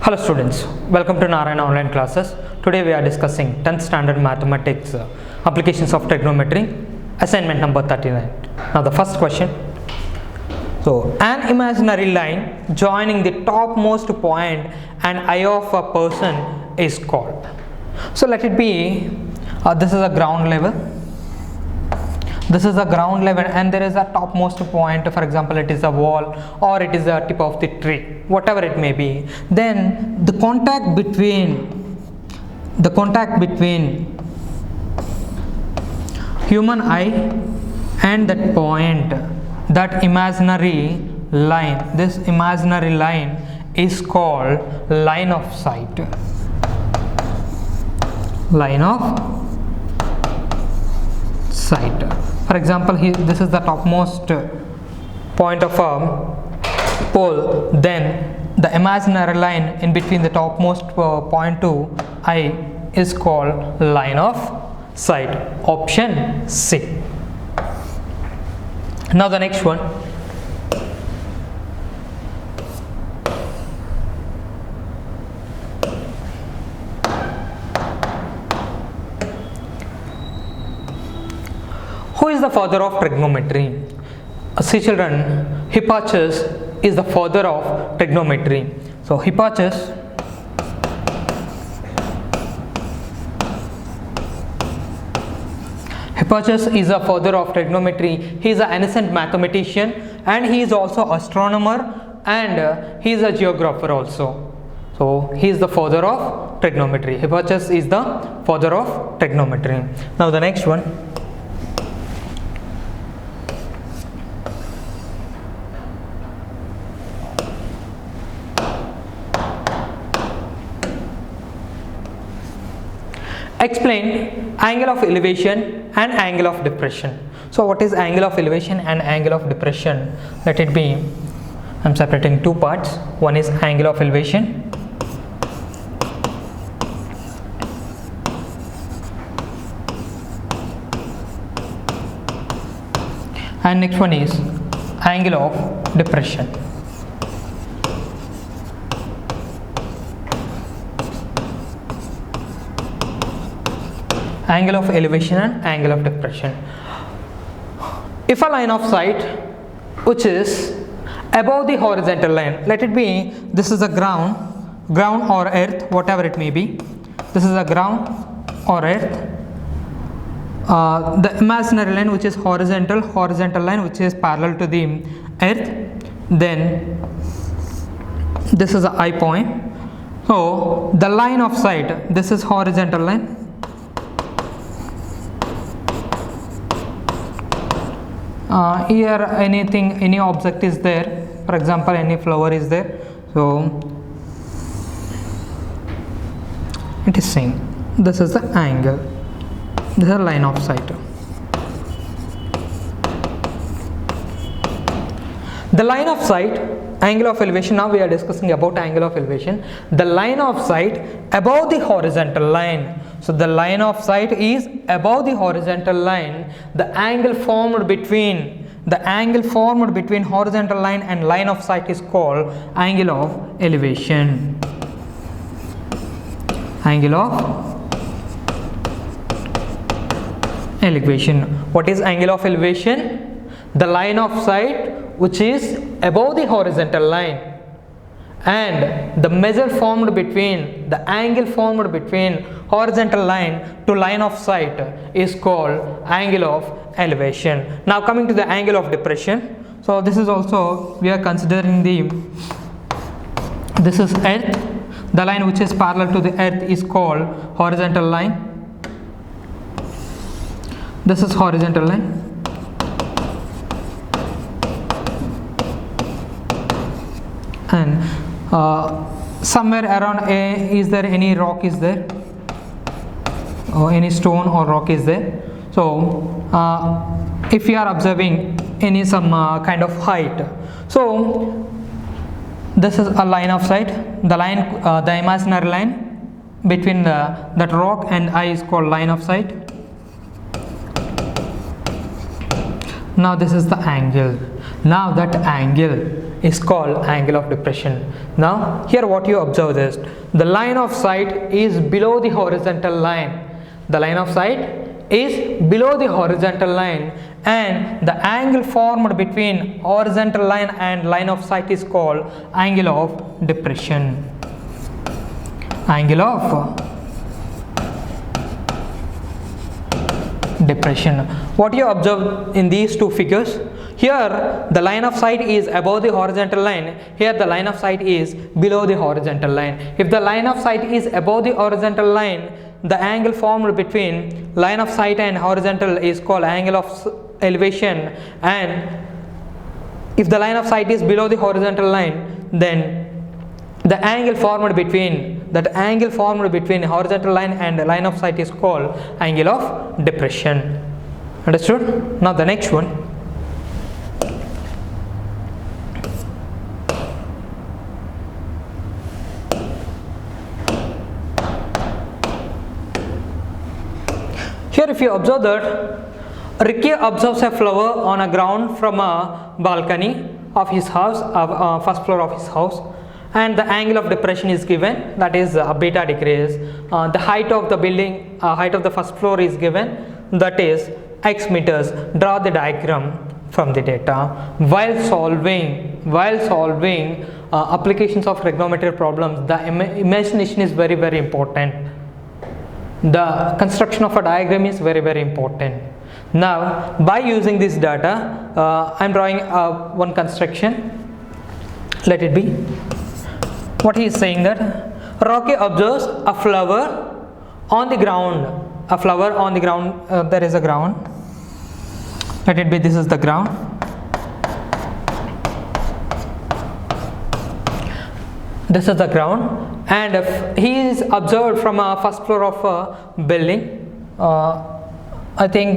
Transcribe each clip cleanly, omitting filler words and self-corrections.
Hello students, welcome to Narayana online classes. Today we are discussing 10th standard mathematics applications of trigonometry, assignment number 39. Now the first question. So an imaginary line joining the topmost point and eye of a person is called. So let it be, this is a ground level. This is the ground level and there is a topmost point, for example it is a wall or it is the tip of the tree, whatever it may be. Then the contact between human eye and that point, that imaginary line, this imaginary line is called line of sight. Line of sight. For example, here this is the topmost point of a pole, then the imaginary line in between the topmost point to eye is called line of sight. Option C. Now the next one. Who is the father of trigonometry? See children, Hipparchus is the father of trigonometry. So Hipparchus is a father of trigonometry. He is an ancient mathematician and he is also astronomer and he is a geographer also. So he is the father of trigonometry. Hipparchus is the father of trigonometry. Now the next one. Explain angle of elevation and angle of depression. So what is angle of elevation and angle of depression? Let it be, I am separating two parts. One is angle of elevation and next one is angle of depression. Angle of elevation and angle of depression. If a line of sight which is above the horizontal line, let it be this is a ground or earth, whatever it may be, this is a ground or earth, the imaginary line which is horizontal line which is parallel to the earth, then this is a eye point. So the line of sight, this is horizontal line, here any object is there, for example any flower is there, so it is same. This is the angle, this is a line of sight. The line of sight, angle of elevation, now we are discussing about angle of elevation. The line of sight above the horizontal line. So the line of sight is above the horizontal line. The angle formed between horizontal line and line of sight is called angle of elevation. Angle of elevation. What is angle of elevation? The line of sight which is above the horizontal line and the measure formed between, the angle formed between horizontal line to line of sight is called angle of elevation. Now coming to the angle of depression. So this is also, we are considering this is earth, the line which is parallel to the earth is called horizontal line. This is horizontal line. And somewhere around is there any rock is there, or any stone or rock is there. So if you are observing some kind of height, so this is a line of sight, the line, the imaginary line between that rock and eye is called line of sight. Now this is the angle. Now that angle is called angle of depression. Now here what you observe is the line of sight is below the horizontal line. The line of sight is below the horizontal line, and the angle formed between horizontal line and line of sight is called angle of depression. Angle of depression. What you observe in these two figures, here the line of sight is above the horizontal line, here the line of sight is below the horizontal line. If the line of sight is above the horizontal line, the angle formed between line of sight and horizontal is called angle of elevation, and if the line of sight is below the horizontal line, then the angle formed between horizontal line and the line of sight is called angle of depression. Understood? Now the next one. Here if you observe that Ricky observes a flower on a ground from a balcony of his house, first floor of his house, and the angle of depression is given, that is beta decrease. The height of the building, height of the first floor is given, that is x meters. Draw the diagram from the data. While solving applications of trigonometry problems, the imagination is very, very important. The construction of a diagram is very, very important. Now by using this data, I am drawing one construction. Let it be. What he is saying that Rocky observes a flower on the ground. There is a ground. Let it be, this is the ground. This is the ground, and if he is observed from a first floor of a building, I think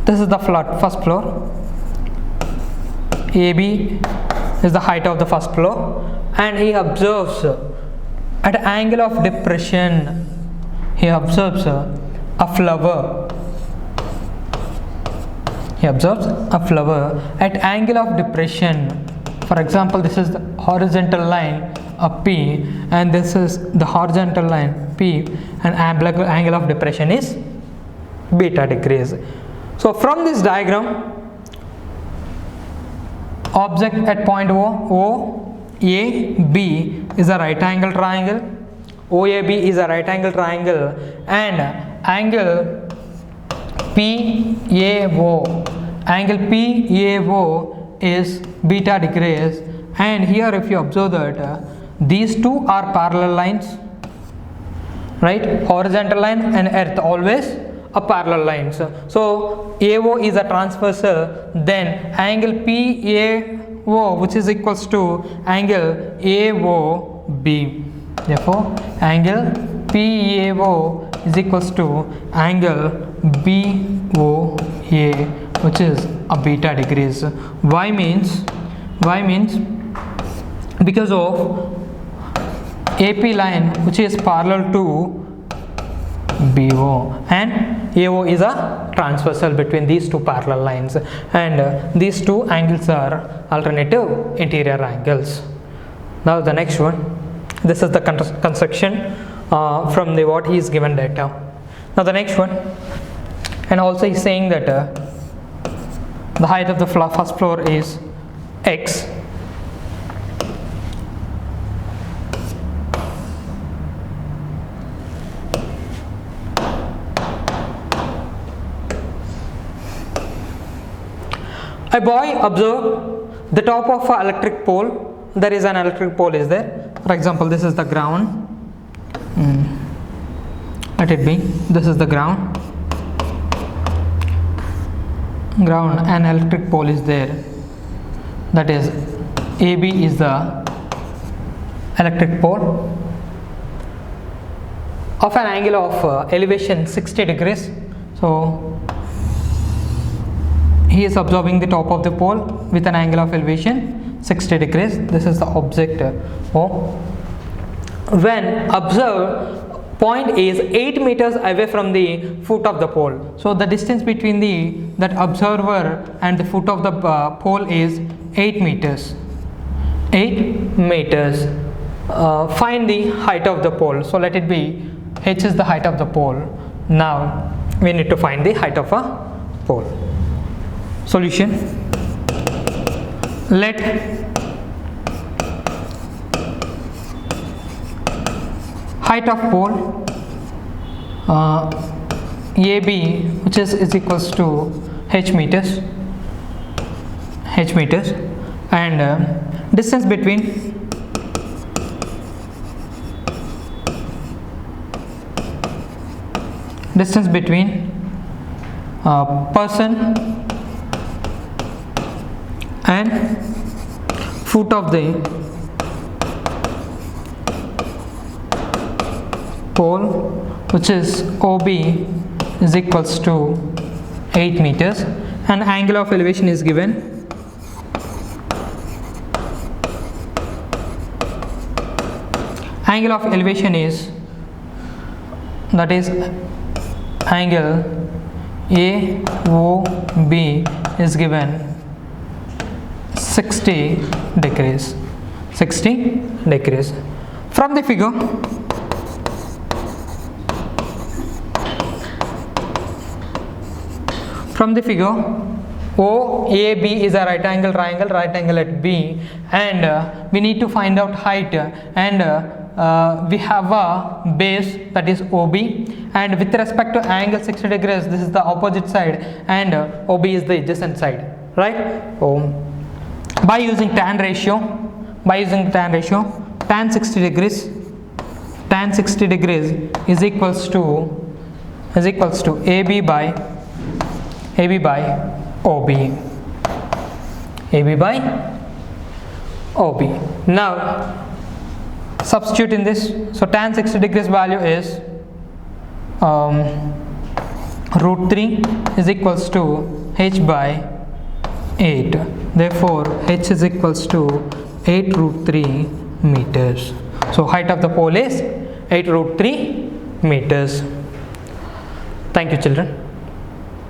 this is the first floor. AB is the height of the first floor, and he observes at angle of depression, he observes a flower. He observes a flower at angle of depression. For example, this is the horizontal line P, and this is the horizontal line P, and angle of depression is beta degrees. So from this diagram, object at point OAB is a right angle triangle. OAB is a right angle triangle, and angle PAO is beta degrees. And here if you observe that these two are parallel lines, right? Horizontal line and earth always a parallel lines. So AO is a transversal, then angle PAO, which is equals to angle AOB. Therefore angle PAO is equals to angle BOA, which is a beta degrees. Why means because of AP line which is parallel to BO, and AO is a transversal between these two parallel lines, and these two angles are alternative interior angles. Now the next one, this is the construction from the what he is given data. Now the next one, and also he is saying that the height of the first floor is x, a boy observe the top of an electric pole. There is an electric pole is there. For example, this is the ground. Let it be, this is the ground. An electric pole is there. That is AB is the electric pole of an angle of elevation 60 degrees. So he is observing the top of the pole with an angle of elevation 60 degrees. This is the object O. When observe point is 8 meters away from the foot of the pole. So the distance between that observer and the foot of the pole is 8 meters. 8 meters. Find the height of the pole. So let it be h is the height of the pole. Now we need to find the height of a pole. Solution. Let height of pole AB, which is equals to h meters, and distance between person and foot of the pole, which is OB, is equals to 8 meters, and angle of elevation is given. Angle of elevation is, that is angle AOB is given 60 degrees. From the figure, OAB is a right angle at B, and we need to find out height, and we have a base, that is OB, and with respect to angle 60 degrees, this is the opposite side, and OB is the adjacent side, right? By using tan ratio, tan 60 degrees is equals to AB by OB. Now substitute in this. So tan 60 degrees value is √3 is equals to h by 8. Therefore h is equals to 8√3 meters. So height of the pole is 8√3 meters. Thank you, children.